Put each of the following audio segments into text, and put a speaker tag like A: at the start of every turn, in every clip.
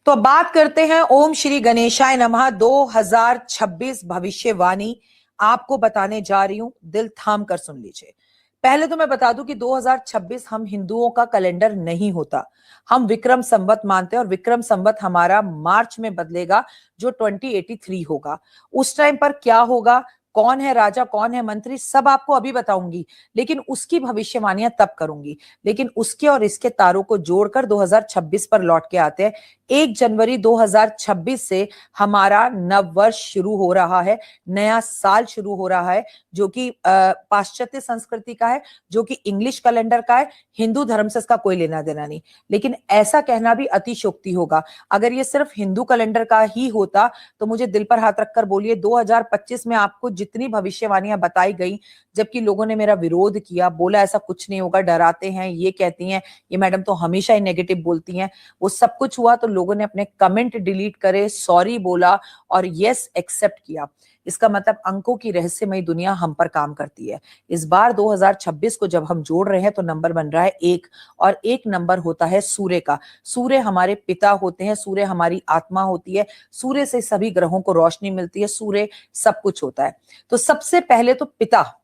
A: तो अब बात करते हैं ओम श्री गणेशाय नमः 2026 भविष्यवाणी आपको बताने जा रही हूं, दिल थाम कर सुन लीजिए। पहले तो मैं बता दूं कि 2026 हम हिंदुओं का कैलेंडर नहीं होता, हम विक्रम संवत मानते हैं और विक्रम संवत हमारा मार्च में बदलेगा जो 2083 होगा। उस टाइम पर क्या होगा, कौन है राजा कौन है मंत्री, सब आपको अभी बताऊंगी, लेकिन उसकी भविष्यवाणियां तब करूंगी। लेकिन उसके और इसके तारों को जोड़कर 2026 पर लौट के आते हैं। 1 जनवरी 2026 से हमारा नव वर्ष शुरू हो रहा है, नया साल शुरू हो रहा है, जो कि पाश्चात्य संस्कृति का है, जो कि इंग्लिश कैलेंडर का है। हिंदू धर्म से इसका कोई लेना देना नहीं, लेकिन ऐसा कहना भी अतिशयोक्ति होगा। अगर ये सिर्फ हिंदू कैलेंडर का ही होता तो मुझे दिल पर हाथ रखकर बोलिए 2025 में आपको जितनी भविष्यवाणियां बताई गई, जबकि लोगों ने मेरा विरोध किया, बोला ऐसा कुछ नहीं होगा, डराते हैं, ये कहती हैं, ये मैडम तो हमेशा ही नेगेटिव बोलती हैं, वो सब कुछ हुआ तो लोगों ने अपने कमेंट डिलीट करे, सॉरी बोला और यस एक्सेप्ट किया। इसका मतलब अंकों की रहस्यमयी दुनिया हम पर काम करती है। इस बार 2026 को जब हम जोड़ रहे हैं तो नंबर बन रहा है 1 और 1 नंबर होता है सूर्य का। सूर्य हमारे पिता होते हैं, सूर्य हमारी आत्मा होती है, सूर्य से सभी ग्रहों को रोशनी मिलती है, सूर्य सब कुछ होता है। तो सबसे पहले तो पिता,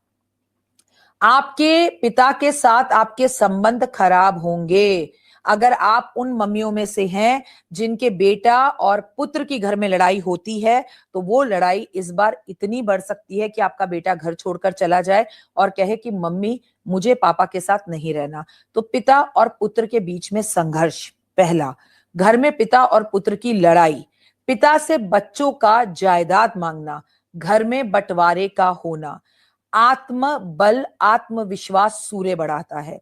A: आपके पिता के साथ आपके संबंध खराब होंगे। अगर आप उन मम्मियों में से हैं जिनके बेटा और पुत्र की घर में लड़ाई होती है, तो वो लड़ाई इस बार इतनी बढ़ सकती है कि आपका बेटा घर छोड़कर चला जाए और कहे कि मम्मी मुझे पापा के साथ नहीं रहना। तो पिता और पुत्र के बीच में संघर्ष, पहला घर में पिता और पुत्र की लड़ाई, पिता से बच्चों का जायदाद मांगना, घर में बंटवारे का होना, आत्म बल आत्मविश्वास सूर्य बढ़ाता है।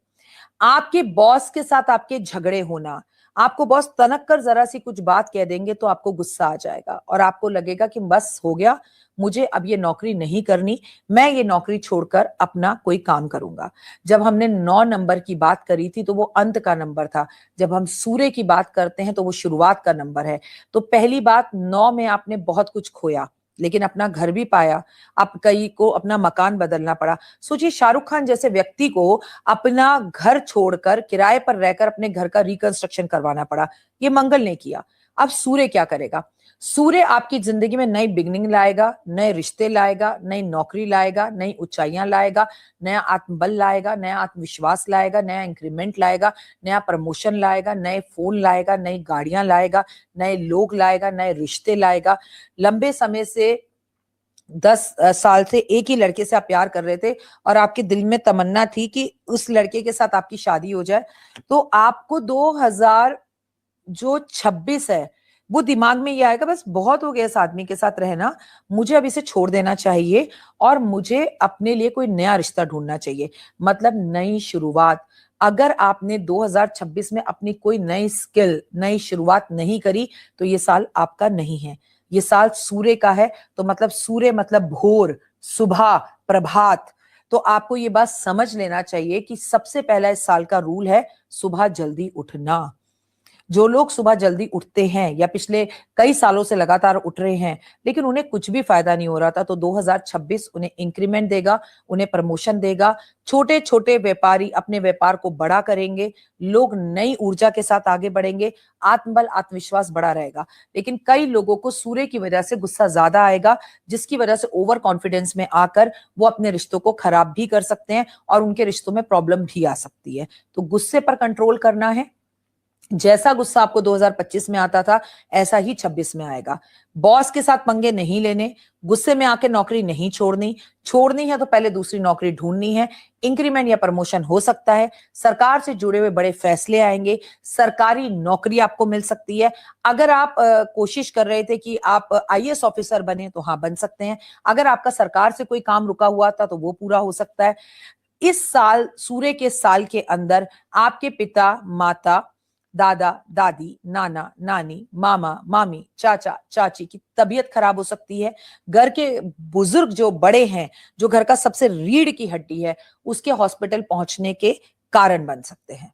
A: आपके बॉस के साथ आपके झगड़े होना, आपको बॉस तनक कर जरा सी कुछ बात कह देंगे तो आपको गुस्सा आ जाएगा और आपको लगेगा कि बस हो गया, मुझे अब ये नौकरी नहीं करनी, मैं ये नौकरी छोड़कर अपना कोई काम करूंगा। जब हमने 9 नंबर की बात करी थी तो वो अंत का नंबर था, जब हम सूर्य की बात करते हैं तो वो शुरुआत का नंबर है। तो पहली बात, 9 में आपने बहुत कुछ खोया लेकिन अपना घर भी पाया, आप कई को अपना मकान बदलना पड़ा। सोचिए शाहरुख खान जैसे व्यक्ति को अपना घर छोड़कर किराए पर रहकर अपने घर का रिकंस्ट्रक्शन करवाना पड़ा, ये मंगल ने किया। अब सूर्य क्या करेगा? सूर्य आपकी जिंदगी में नई बिगनिंग लाएगा, नए रिश्ते लाएगा, नई नौकरी लाएगा, नई ऊंचाइयां लाएगा, नया आत्मबल लाएगा, नया आत्मविश्वास लाएगा, नया इंक्रीमेंट लाएगा, नया प्रमोशन लाएगा, नए फोन लाएगा, नई गाड़ियां लाएगा, नए लोग लाएगा, नए रिश्ते लाएगा। लंबे समय से 10 साल से एक ही लड़के से आप प्यार कर रहे थे और आपके दिल में तमन्ना थी कि उस लड़के के साथ आपकी शादी हो जाए, तो आपको 2026 है वो दिमाग में ये आएगा, बस बहुत हो गया इस आदमी के साथ रहना, मुझे अब इसे छोड़ देना चाहिए और मुझे अपने लिए कोई नया रिश्ता ढूंढना चाहिए। मतलब नई शुरुआत। अगर आपने 2026 में अपनी कोई नई स्किल, नई शुरुआत नहीं करी तो ये साल आपका नहीं है। ये साल सूर्य का है, तो मतलब सूर्य मतलब भोर, सुबह, प्रभात। तो आपको ये बात समझ लेना चाहिए कि सबसे पहला इस साल का रूल है सुबह जल्दी उठना। जो लोग सुबह जल्दी उठते हैं या पिछले कई सालों से लगातार उठ रहे हैं लेकिन उन्हें कुछ भी फायदा नहीं हो रहा था, तो 2026 उन्हें इंक्रीमेंट देगा, उन्हें प्रमोशन देगा। छोटे छोटे व्यापारी अपने व्यापार को बड़ा करेंगे, लोग नई ऊर्जा के साथ आगे बढ़ेंगे, आत्मबल आत्मविश्वास बड़ा रहेगा। लेकिन कई लोगों को सूर्य की वजह से गुस्सा ज्यादा आएगा, जिसकी वजह से ओवर कॉन्फिडेंस में आकर वो अपने रिश्तों को खराब भी कर सकते हैं और उनके रिश्तों में प्रॉब्लम भी आ सकती है। तो गुस्से पर कंट्रोल करना है। जैसा गुस्सा आपको 2025 में आता था ऐसा ही 26 में आएगा। बॉस के साथ पंगे नहीं लेने, गुस्से में आके नौकरी नहीं छोड़नी, छोड़नी है तो पहले दूसरी नौकरी ढूंढनी है। इंक्रीमेंट या प्रमोशन हो सकता है, सरकार से जुड़े हुए बड़े फैसले आएंगे, सरकारी नौकरी आपको मिल सकती है। अगर आप कोशिश कर रहे थे कि आप आईएएस ऑफिसर बने तो हाँ बन सकते हैं। अगर आपका सरकार से कोई काम रुका हुआ था तो वो पूरा हो सकता है। इस साल, सूर्य के साल के अंदर आपके पिता, माता, दादा, दादी, नाना, नानी, मामा, मामी, चाचा, चाची की तबीयत खराब हो सकती है। घर के बुजुर्ग जो बड़े हैं, जो घर का सबसे रीढ़ की हड्डी है, उसके हॉस्पिटल पहुंचने के कारण बन सकते हैं।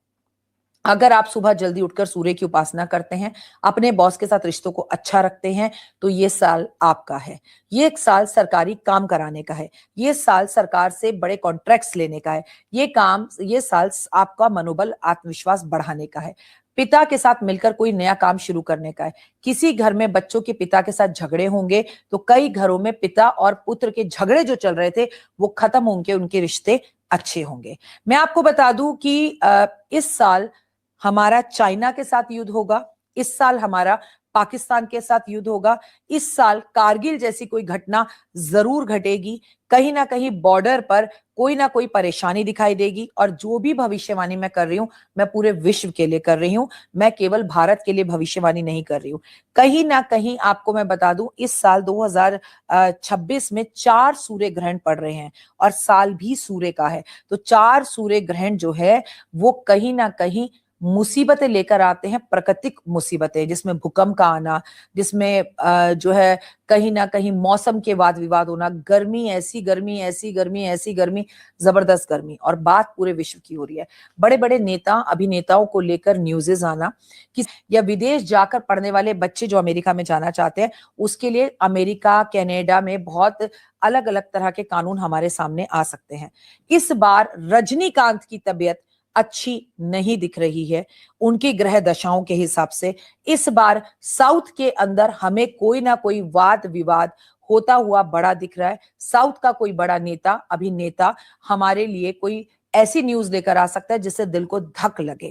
A: अगर आप सुबह जल्दी उठकर सूर्य की उपासना करते हैं, अपने बॉस के साथ रिश्तों को अच्छा रखते हैं, तो ये साल आपका है। ये एक साल सरकारी काम कराने का है, ये साल सरकार से बड़े कॉन्ट्रैक्ट्स लेने का है, ये साल आपका मनोबल आत्मविश्वास बढ़ाने का है। पिता के साथ मिलकर कोई नया काम शुरू करने का है। किसी घर में बच्चों के पिता के साथ झगड़े होंगे तो कई घरों में पिता और पुत्र के झगड़े जो चल रहे थे वो खत्म होंगे, उनके रिश्ते अच्छे होंगे। मैं आपको बता दूं कि इस साल हमारा चाइना के साथ युद्ध होगा, इस साल हमारा पाकिस्तान के साथ युद्ध होगा, इस साल कारगिल जैसी कोई घटना जरूर घटेगी। कहीं ना कहीं बॉर्डर पर कोई ना कोई परेशानी दिखाई देगी। और जो भी भविष्यवाणी मैं कर रही हूं, मैं पूरे विश्व के लिए कर रही हूं, मैं केवल भारत के लिए भविष्यवाणी नहीं कर रही हूं। कहीं ना कहीं आपको मैं बता दूं, इस साल 2026 में 4 सूर्य ग्रहण पड़ रहे हैं और साल भी सूर्य का है। तो 4 सूर्य ग्रहण जो है वो कहीं ना कहीं मुसीबतें लेकर आते हैं, प्राकृतिक मुसीबतें, जिसमें भूकंप का आना, जिसमें जो है कहीं ना कहीं मौसम के वाद विवाद होना, गर्मी, ऐसी गर्मी, ऐसी गर्मी, ऐसी गर्मी, जबरदस्त गर्मी। और बात पूरे विश्व की हो रही है। बड़े बड़े नेता अभिनेताओं को लेकर न्यूज़ेस आना कि या विदेश जाकर पढ़ने वाले बच्चे जो अमेरिका में जाना चाहते हैं, उसके लिए अमेरिका, कनाडा में बहुत अलग अलग तरह के कानून हमारे सामने आ सकते हैं। इस बार रजनीकांत की तबीयत अच्छी नहीं दिख रही है उनकी ग्रह दशाओं के हिसाब से। इस बार साउथ के अंदर हमें कोई ना कोई वाद विवाद होता हुआ बड़ा दिख रहा है। साउथ का कोई बड़ा नेता, अभिनेता हमारे लिए कोई ऐसी न्यूज लेकर आ सकता है जिससे दिल को धक लगे।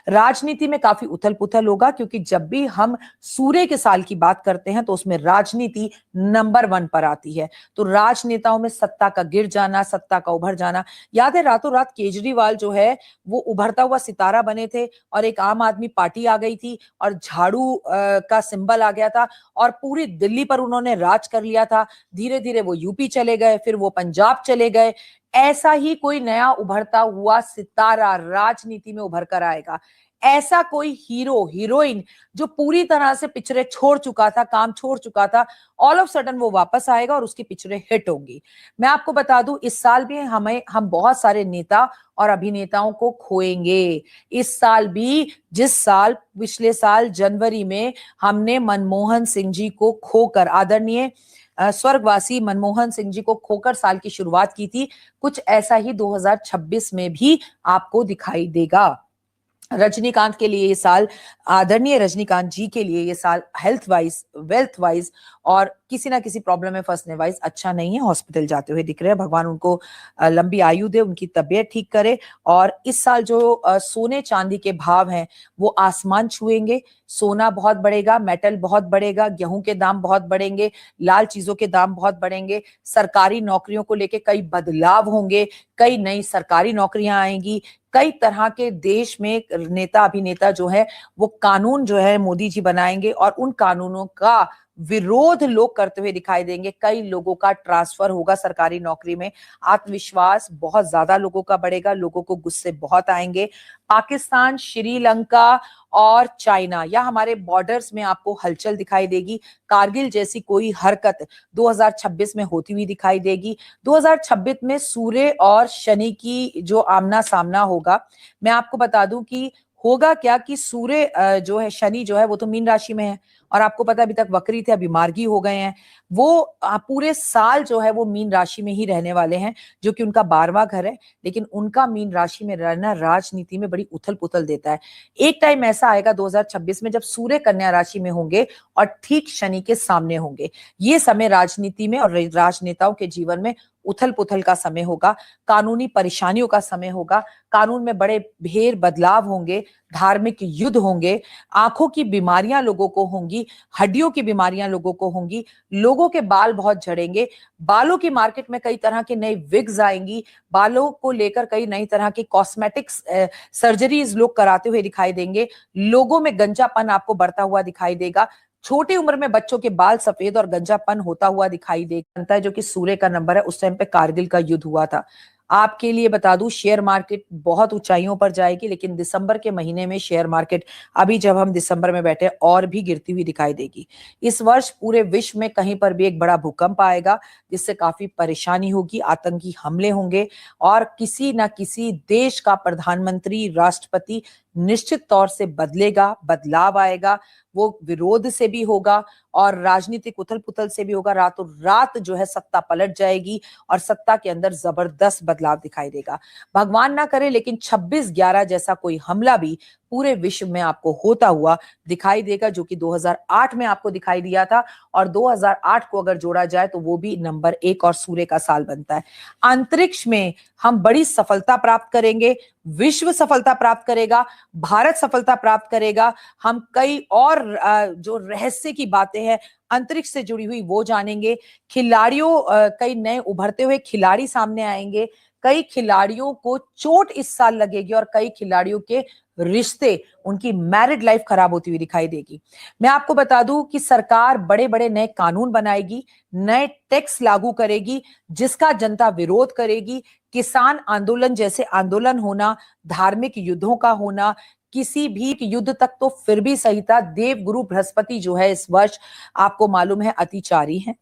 A: राजनीति में काफी उथल पुथल होगा, क्योंकि जब भी हम सूर्य के साल की बात करते हैं तो उसमें राजनीति नंबर 1 पर आती है। तो राजनेताओं में सत्ता का गिर जाना, सत्ता का उभर जाना। याद है रातों रात केजरीवाल जो है वो उभरता हुआ सितारा बने थे और एक आम आदमी पार्टी आ गई थी और झाड़ू का सिंबल आ गया था और पूरी दिल्ली पर उन्होंने राज कर लिया था। धीरे धीरे वो यूपी चले गए, फिर वो पंजाब चले गए। ऐसा ही कोई नया उभरता हुआ सितारा राजनीति में उभर कर आएगा। ऐसा कोई हीरो हीरोइन जो पूरी तरह से पिक्चरें छोड़ चुका था, काम छोड़ चुका था, ऑल ऑफ सडन वो वापस आएगा और उसकी पिक्चरें हिट होंगी। मैं आपको बता दूं, इस साल भी हम बहुत सारे नेता और अभिनेताओं को खोएंगे। इस साल भी, जिस साल पिछले साल जनवरी में हमने मनमोहन सिंह जी को खोकर, आदरणीय स्वर्गवासी मनमोहन सिंह जी को खोकर साल की शुरुआत की थी, कुछ ऐसा ही 2026 में भी आपको दिखाई देगा। रजनीकांत के लिए ये साल, आदरणीय रजनीकांत जी के लिए ये साल हेल्थ वाइज, वेल्थ वाइज और किसी ना किसी प्रॉब्लम में फंसने वाइज अच्छा नहीं है। हॉस्पिटल जाते हुए दिख रहे हैं। भगवान उनको लंबी आयु दे, उनकी तबीयत ठीक करे। और इस साल जो सोने चांदी के भाव हैं वो आसमान छुएंगे। सोना बहुत बढ़ेगा, मेटल बहुत बढ़ेगा, गेहूं के दाम बहुत बढ़ेंगे, लाल चीजों के दाम बहुत बढ़ेंगे। सरकारी नौकरियों को लेके कई बदलाव होंगे, कई नई सरकारी नौकरियां आएंगी। कई तरह के देश में नेता अभिनेता जो है वो कानून जो है मोदी जी बनाएंगे और उन कानूनों का विरोध लोग करते हुए दिखाई देंगे। कई लोगों का ट्रांसफर होगा सरकारी नौकरी में। आत्मविश्वास बहुत ज्यादा लोगों का बढ़ेगा, लोगों को गुस्से बहुत आएंगे। पाकिस्तान, श्रीलंका और चाइना या हमारे बॉर्डर्स में आपको हलचल दिखाई देगी। कारगिल जैसी कोई हरकत 2026 में होती हुई दिखाई देगी। 2026 में सूर्य और शनि की जो आमना सामना होगा, मैं आपको बता दूं कि होगा क्या कि सूर्य जो है, शनि जो है वो तो मीन राशि में है और आपको पता है अभी तक वक्री थे, अभी मार्गी हो गए हैं। वो पूरे साल जो है वो मीन राशि में ही रहने वाले हैं, जो कि उनका 12वां घर है। लेकिन उनका मीन राशि में रहना राजनीति में बड़ी उथल पुथल देता है। एक टाइम ऐसा आएगा 2026 में जब सूर्य कन्या राशि में होंगे और ठीक शनि के सामने होंगे। ये समय राजनीति में और राजनेताओं के जीवन में उथल पुथल का समय होगा, कानूनी परेशानियों का समय होगा, कानून में बड़े ढेर बदलाव होंगे, धार्मिक युद्ध होंगे, आंखों की बीमारियां लोगों को होंगी, हड्डियों की बीमारियां लोगों को होंगी, लोगों के बाल बहुत झड़ेंगे, बालों की मार्केट में कई तरह के नए विग्स आएंगी, बालों को लेकर कई नई तरह की कॉस्मेटिक्स सर्जरीज लोग कराते हुए दिखाई देंगे, लोगों में गंजापन आपको बढ़ता हुआ दिखाई देगा। छोटी उम्र में बच्चों के बाल सफेद और गंजापन होता हुआ दिखाई देता है, जो कि सूर्य का नंबर है। उस टाइम पे कारगिल का युद्ध हुआ था। आपके लिए बता दूं, शेयर मार्केट बहुत ऊंचाइयों पर जाएगी, लेकिन दिसंबर के महीने में शेयर मार्केट, अभी जब हम दिसंबर में बैठे, और भी गिरती हुई दिखाई देगी। इस वर्ष पूरे विश्व में कहीं पर भी एक बड़ा भूकंप आएगा, जिससे काफी परेशानी होगी, आतंकी हमले होंगे और किसी ना किसी देश का प्रधानमंत्री, राष्ट्रपति निश्चित तौर से बदलेगा, बदलाव आएगा। वो विरोध से भी होगा और राजनीतिक उथल पुथल से भी होगा। रातों रात जो है सत्ता पलट जाएगी और सत्ता के अंदर जबरदस्त बदलाव दिखाई देगा। भगवान ना करे, लेकिन 26/11 जैसा कोई हमला भी पूरे विश्व में आपको होता हुआ दिखाई देगा, जो कि 2008 में आपको दिखाई दिया था, और 2008 को अगर जोड़ा जाए तो वो भी नंबर 1 और सूर्य का साल बनता है। अंतरिक्ष में हम बड़ी सफलता प्राप्त करेंगे, विश्व सफलता प्राप्त करेगा, भारत सफलता प्राप्त करेगा। हम कई और जो रहस्य की बातें हैं अंतरिक्ष से जुड़ी हुई वो जानेंगे। खिलाड़ियों, कई नए उभरते हुए खिलाड़ी सामने आएंगे। कई खिलाड़ियों को चोट इस साल लगेगी और कई खिलाड़ियों के रिश्ते, उनकी मैरिड लाइफ खराब होती हुई दिखाई देगी। मैं आपको बता दूं कि सरकार बड़े बड़े नए कानून बनाएगी, नए टैक्स लागू करेगी, जिसका जनता विरोध करेगी। किसान आंदोलन जैसे आंदोलन होना, धार्मिक युद्धों का होना, किसी भी युद्ध तक तो फिर भी सही था। देवगुरु बृहस्पति जो है इस वर्ष आपको मालूम है अतिचारी है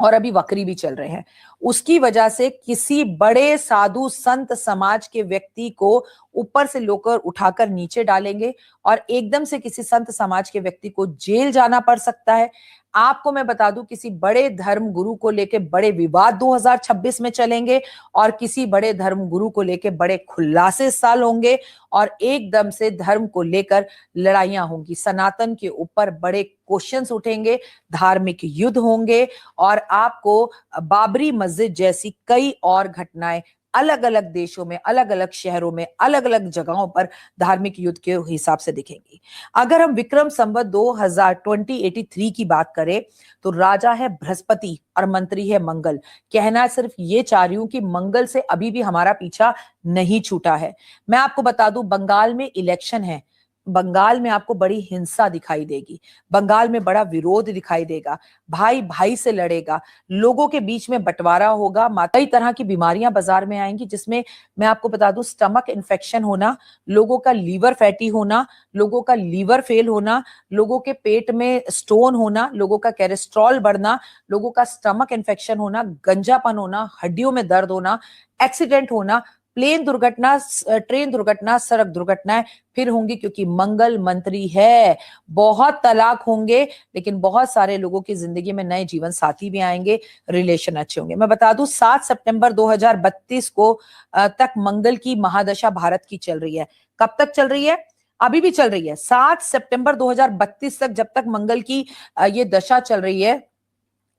A: और अभी वक्री भी चल रहे हैं। उसकी वजह से किसी बड़े साधु संत समाज के व्यक्ति को ऊपर से लोकर उठाकर नीचे डालेंगे और एकदम से किसी संत समाज के व्यक्ति को जेल जाना पड़ सकता है। आपको मैं बता दूं, किसी बड़े धर्म गुरु को लेकर बड़े विवाद 2026 में चलेंगे और किसी बड़े धर्म गुरु को लेकर बड़े खुलासे साल होंगे और एकदम से धर्म को लेकर लड़ाइयां होंगी। सनातन के ऊपर बड़े क्वेश्चंस उठेंगे, धार्मिक युद्ध होंगे और आपको बाबरी मस्जिद जैसी कई और घटनाएं अलग अलग देशों में, अलग अलग शहरों में, अलग अलग जगहों पर धार्मिक युद्ध के हिसाब से दिखेंगी। अगर हम विक्रम संवत 2083 की बात करें तो राजा है बृहस्पति और मंत्री है मंगल। कहना सिर्फ ये चाह रही हूं कि मंगल से अभी भी हमारा पीछा नहीं छूटा है। मैं आपको बता दूं, बंगाल में इलेक्शन है, बंगाल में आपको बड़ी हिंसा दिखाई देगी, बंगाल में बड़ा विरोध दिखाई देगा, भाई भाई से लड़ेगा, लोगों के बीच में बंटवारा होगा, कई तरह की बीमारियां बाजार में आएंगी, जिसमें मैं आपको बता दूं स्टमक इन्फेक्शन होना, लोगों का लीवर फैटी होना, लोगों का लीवर फेल होना, लोगों के पेट में स्टोन होना, लोगों का कोलेस्ट्रॉल बढ़ना, लोगों का स्टमक इन्फेक्शन होना, गंजापन होना, हड्डियों में दर्द होना, एक्सीडेंट होना, प्लेन दुर्घटना, ट्रेन दुर्घटना, सड़क दुर्घटनाएं फिर होंगी, क्योंकि मंगल मंत्री है। बहुत तलाक होंगे, लेकिन बहुत सारे लोगों की जिंदगी में नए जीवन साथी भी आएंगे, रिलेशन अच्छे होंगे। मैं बता दूं 7 सितंबर 2032 को तक मंगल की महादशा भारत की चल रही है। कब तक चल रही है? अभी भी चल रही है। 7 सितंबर 2032 तक जब तक मंगल की ये दशा चल रही है,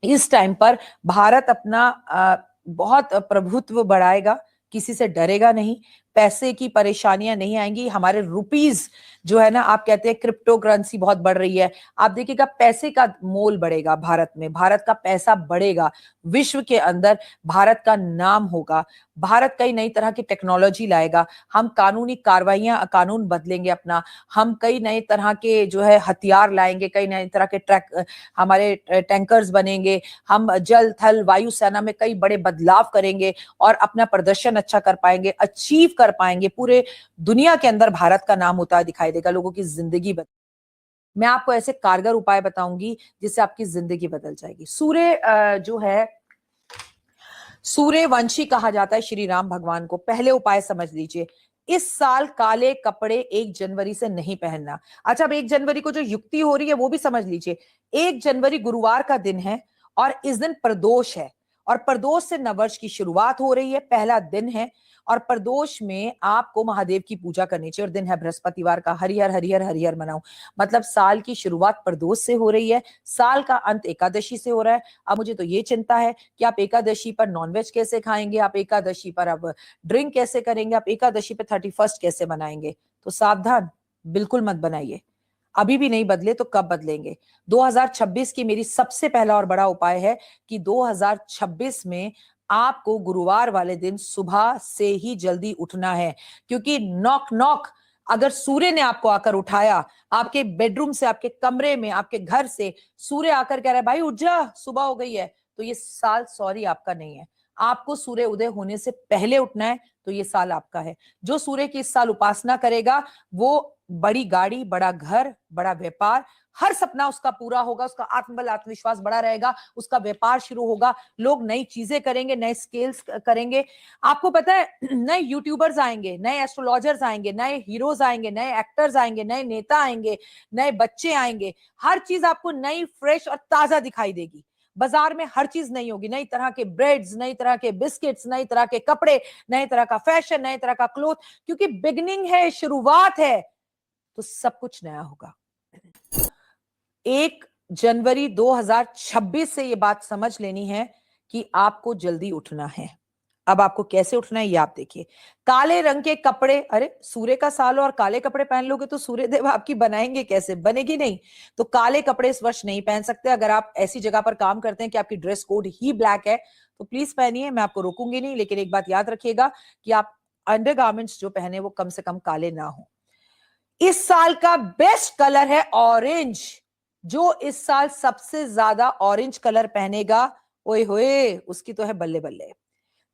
A: इस टाइम पर भारत अपना बहुत प्रभुत्व बढ़ाएगा, किसी से डरेगा नहीं, पैसे की परेशानियां नहीं आएंगी। हमारे रुपीज जो है ना, आप कहते हैं क्रिप्टो करेंसी बहुत बढ़ रही है, आप देखिएगा पैसे का मोल बढ़ेगा भारत में, भारत का पैसा बढ़ेगा, विश्व के अंदर भारत का नाम होगा। भारत कई नई तरह की टेक्नोलॉजी लाएगा, हम कानूनी कार्रवाइयां, कानून बदलेंगे अपना, हम कई नए तरह के जो है हथियार लाएंगे, कई नए तरह के हमारे टैंकर्स बनेंगे, हम जल थल वायु सेना में कई बड़े बदलाव करेंगे और अपना प्रदर्शन अच्छा कर पाएंगे, अचीव कर पाएंगे। पूरे दुनिया के अंदर भारत का नाम होता दिखाई देगा, लोगों की जिंदगी मैं आपको ऐसे कारगर उपाय बताऊंगी जिससे आपकी जिंदगी बदल जाएगी। सूर्य जो है, सूर्यवंशी कहा जाता है श्री राम भगवान को। पहले उपाय समझ लीजिए, इस साल काले कपड़े 1 जनवरी से नहीं पहनना। अच्छा, अब 1 जनवरी को जो युक्ति हो रही है वो भी समझ लीजिए। 1 जनवरी गुरुवार का दिन है और इस दिन प्रदोष है और प्रदोष से नववर्ष की शुरुआत हो रही है, पहला दिन है और प्रदोष में आपको महादेव की पूजा करनी चाहिए और दिन है बृहस्पतिवार का। हरिहर हरिहर हरिहर मनाओ, मतलब साल की शुरुआत प्रदोष से हो रही है, साल का अंत एकादशी से हो रहा है। अब मुझे तो ये चिंता है कि आप एकादशी पर नॉनवेज कैसे खाएंगे, आप एकादशी पर अब ड्रिंक कैसे करेंगे, आप एकादशी पे 31 कैसे मनाएंगे। तो सावधान, बिल्कुल मत बनाइए। अभी भी नहीं बदले तो कब बदलेंगे। 2026 की मेरी सबसे पहला और बड़ा उपाय है कि 2026 में आपको गुरुवार वाले दिन सुबह से ही जल्दी उठना है, क्योंकि नॉक नॉक अगर सूर्य ने आपको आकर उठाया, आपके बेडरूम से, आपके कमरे में, आपके घर से सूर्य आकर कह रहा है भाई उठ जा, सुबह हो गई है, तो ये साल सॉरी आपका नहीं है। आपको सूर्य उदय होने से पहले उठना है, तो ये साल आपका है। जो सूर्य की इस साल उपासना करेगा वो बड़ी गाड़ी, बड़ा घर, बड़ा व्यापार, हर सपना उसका पूरा होगा, उसका आत्मबल आत्मविश्वास बड़ा रहेगा, उसका व्यापार शुरू होगा, लोग नई चीजें करेंगे, नए स्केल्स करेंगे। आपको पता है नए यूट्यूबर्स आएंगे, नए एस्ट्रोलॉजर्स आएंगे, नए हीरोज आएंगे, नए एक्टर्स आएंगे, नए नेता आएंगे, नए बच्चे आएंगे, हर चीज आपको नई, फ्रेश और ताजा दिखाई देगी। बाजार में हर चीज नई होगी, नई तरह के ब्रेड्स, नई तरह के बिस्किट्स, नई तरह के कपड़े, नई तरह का फैशन, नई तरह का क्लोथ, क्योंकि बिगनिंग है, शुरुआत है। तो सब कुछ नया होगा। 1 जनवरी 2026 से ये बात समझ लेनी है कि आपको जल्दी उठना है। अब आपको कैसे उठना है ये आप देखिए। काले रंग के कपड़े, अरे सूर्य का साल और काले कपड़े पहन लोगे तो सूर्य देव आपकी बनाएंगे कैसे? बनेगी नहीं। तो काले कपड़े इस वर्ष नहीं पहन सकते। अगर आप ऐसी जगह पर काम करते हैं कि आपकी ड्रेस कोड ही ब्लैक है तो प्लीज पहनिए, मैं आपको रोकूंगी नहीं। लेकिन एक बात याद रखिएगा कि आप अंडरगारमेंट्स जो पहने वो कम से कम काले ना हो। इस साल का बेस्ट कलर है ऑरेंज। जो इस साल सबसे ज्यादा ऑरेंज कलर पहनेगा, ओए होए, उसकी तो है बल्ले बल्ले।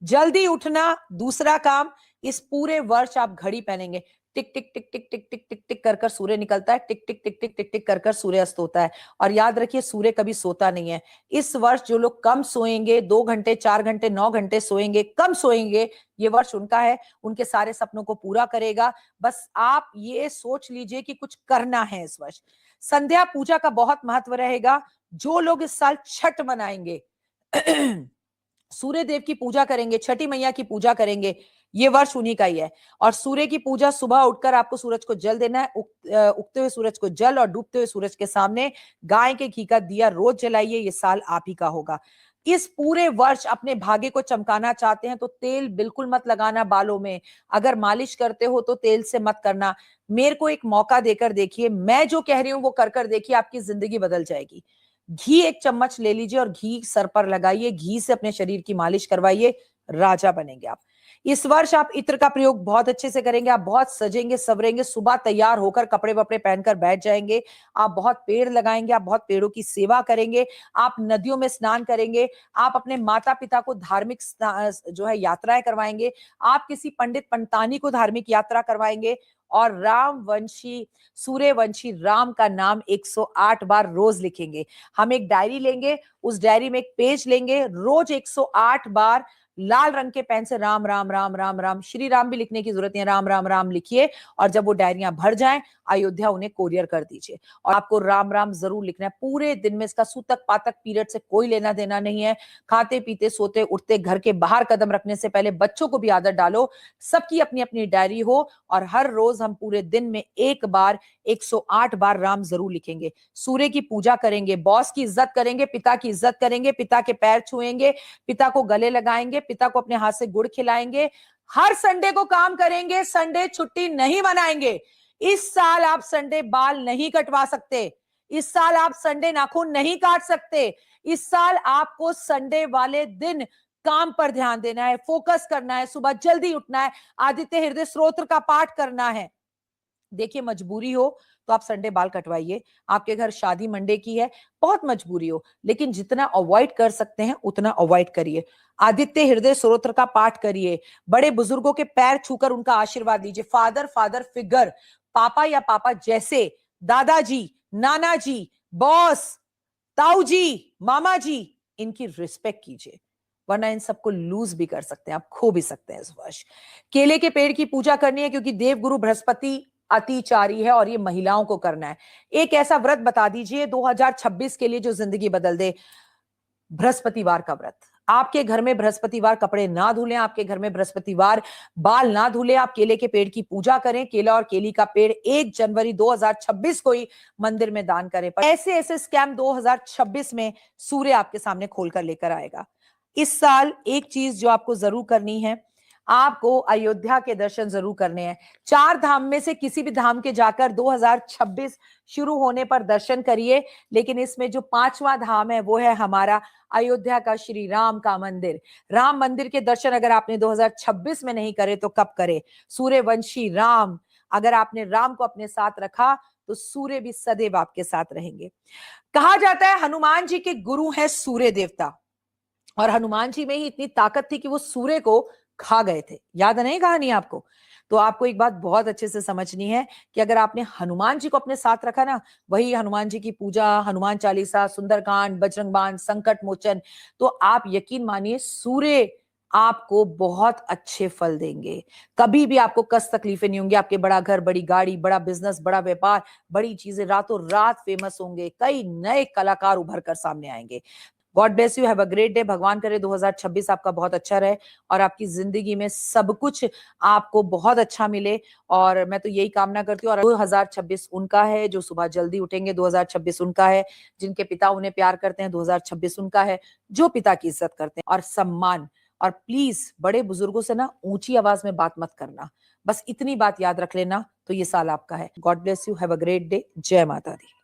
A: जल्दी उठना दूसरा काम। इस पूरे वर्ष आप घड़ी पहनेंगे। टिक टिक टिक टिक टिक टिक टिक टिक कर कर सूर्य निकलता है, टिक टिक टिक टिक टिक टिक कर कर सूर्य अस्त होता है। और याद रखिए सूर्य कभी सोता नहीं है। इस वर्ष जो लोग कम सोएंगे, 2 घंटे 4 घंटे 9 घंटे सोएंगे, कम सोएंगे, ये वर्ष उनका है। उनके सारे सपनों को पूरा करेगा। बस आप ये सोच लीजिए कि कुछ करना है इस वर्ष। संध्या पूजा का बहुत महत्व रहेगा। जो लोग इस साल छठ मनाएंगे, सूर्य देव की पूजा करेंगे, छठी मैया की पूजा करेंगे, ये वर्ष उन्हीं का ही है। और सूर्य की पूजा सुबह उठकर आपको सूरज को जल देना है। उगते हुए सूरज को जल और डूबते हुए सूरज के सामने गाय के घी का दिया रोज जलाइए। ये साल आप ही का होगा। इस पूरे वर्ष अपने भाग्य को चमकाना चाहते हैं तो तेल बिल्कुल मत लगाना बालों में। अगर मालिश करते हो तो तेल से मत करना। मेरे को एक मौका देकर देखिए, मैं जो कह रही हूं वो कर कर देखिए, आपकी जिंदगी बदल जाएगी। घी 1 चम्मच ले लीजिए और घी सर पर लगाइए, घी से अपने शरीर की मालिश करवाइए, राजा बनेंगे आप। इस वर्ष आप इत्र का प्रयोग बहुत अच्छे से करेंगे। आप बहुत सजेंगे सवरेंगे, सुबह तैयार होकर कपड़े वपड़े पहनकर बैठ जाएंगे। आप बहुत पेड़ लगाएंगे, आप बहुत पेड़ों की सेवा करेंगे, आप नदियों में स्नान करेंगे, आप अपने माता पिता को धार्मिक जो है यात्राएं करवाएंगे, आप किसी पंडित पंडितानी को धार्मिक यात्रा करवाएंगे। और रामवंशी सूर्यवंशी राम का नाम 108 बार रोज लिखेंगे। हम एक डायरी लेंगे, उस डायरी में एक पेज लेंगे, रोज 108 बार लाल रंग के पेन से राम राम राम राम राम, श्री राम भी लिखने की जरूरत नहीं है, राम राम राम लिखिए। और जब वो डायरियां भर जाएं, अयोध्या उन्हें कोरियर कर दीजिए। और आपको राम राम जरूर लिखना है पूरे दिन में। इसका सूतक पातक पीरियड से कोई लेना देना नहीं है। खाते पीते सोते उठते घर के बाहर कदम रखने से पहले बच्चों को भी आदत डालो। सबकी अपनी अपनी डायरी हो और हर रोज हम पूरे दिन में एक बार 108 बार राम जरूर लिखेंगे। सूर्य की पूजा करेंगे, बॉस की इज्जत करेंगे, पिता की इज्जत करेंगे, पिता के पैर छुएंगे, पिता को गले लगाएंगे, पिता को अपने हाथ से गुड़ खिलाएंगे। हर संडे को काम करेंगे, संडे छुट्टी नहीं मनाएंगे। इस साल आप संडे बाल नहीं कटवा सकते। इस साल आप संडे नाखून नहीं काट सकते। इस साल आपको संडे वाले दिन काम पर ध्यान देना है, फोकस करना है, सुबह जल्दी उठना है, आदित्य हृदय स्तोत्र का पाठ करना है। देखिए मजबूरी हो तो आप संडे बाल कटवाइए। आपके घर शादी मंडे की है, बहुत मजबूरी हो, लेकिन जितना अवॉइड कर सकते हैं उतना अवॉइड करिए। आदित्य हृदय स्तोत्र का पाठ करिए। बड़े बुजुर्गों के पैर छूकर उनका आशीर्वाद लीजिए। फादर फादर फिगर, पापा या पापा जैसे, दादाजी, नाना जी, बॉस, ताऊ जी, मामा जी, इनकी रिस्पेक्ट कीजिए, वरना इन सबको लूज भी कर सकते हैं, आप खो भी सकते हैं इस वर्ष। केले के पेड़ की पूजा करनी है क्योंकि देवगुरु बृहस्पति अतिचारी है और ये महिलाओं को करना है। एक ऐसा व्रत बता दीजिए 2026 के लिए जो जिंदगी बदल दे। बृहस्पतिवार का व्रत। आपके घर में बृहस्पतिवार कपड़े ना धुलें, आपके घर में बृहस्पतिवार बाल ना धुलें, आप केले के पेड़ की पूजा करें। केला और केली का पेड़ 1 जनवरी 2026 को ही मंदिर में दान करें। पर ऐसे ऐसे स्कैम 2026 में सूर्य आपके सामने खोलकर लेकर आएगा। इस साल एक चीज जो आपको जरूर करनी है, आपको अयोध्या के दर्शन जरूर करने हैं। 4 धाम में से किसी भी धाम के जाकर 2026 शुरू होने पर दर्शन करिए। लेकिन इसमें जो 5वां धाम है वो है हमारा अयोध्या का श्री राम का मंदिर। राम मंदिर के दर्शन अगर आपने 2026 में नहीं करे तो कब करे? सूर्यवंशी राम, अगर आपने राम को अपने साथ रखा तो सूर्य भी सदैव आपके साथ रहेंगे। कहा जाता है हनुमान जी के गुरु है सूर्य देवता, और हनुमान जी में ही इतनी ताकत थी कि वो सूर्य को खा गए थे। याद नहीं कहानी आपको? तो आपको एक बात बहुत अच्छे से समझनी है कि अगर आपने हनुमान जी को अपने साथ रखा ना, वही हनुमान जी की पूजा, हनुमान चालीसा, सुंदरकांड, बजरंग बाण, संकट मोचन, तो आप यकीन मानिए सूर्य आपको बहुत अच्छे फल देंगे। कभी भी आपको कष्ट तकलीफें नहीं होंगी। आपके बड़ा घर, बड़ी गाड़ी, बड़ा बिजनेस, बड़ा व्यापार, बड़ी चीजें, रातों रात फेमस होंगे। कई नए कलाकार उभर कर सामने आएंगे। God bless you, have a great day. भगवान करे 2026 आपका बहुत अच्छा रहे और आपकी जिंदगी में सब कुछ आपको बहुत अच्छा मिले। और मैं तो यही कामना करती हूँ। और 2026 उनका है जो सुबह जल्दी उठेंगे, 2026 उनका है जिनके पिता उन्हें प्यार करते हैं, 2026 उनका है जो पिता की इज्जत करते हैं और सम्मान। और प्लीज बड़े बुजुर्गों से ना ऊंची आवाज में बात मत करना, बस इतनी बात याद रख लेना, तो ये साल आपका है। God bless you, have a great day. जय माता दी।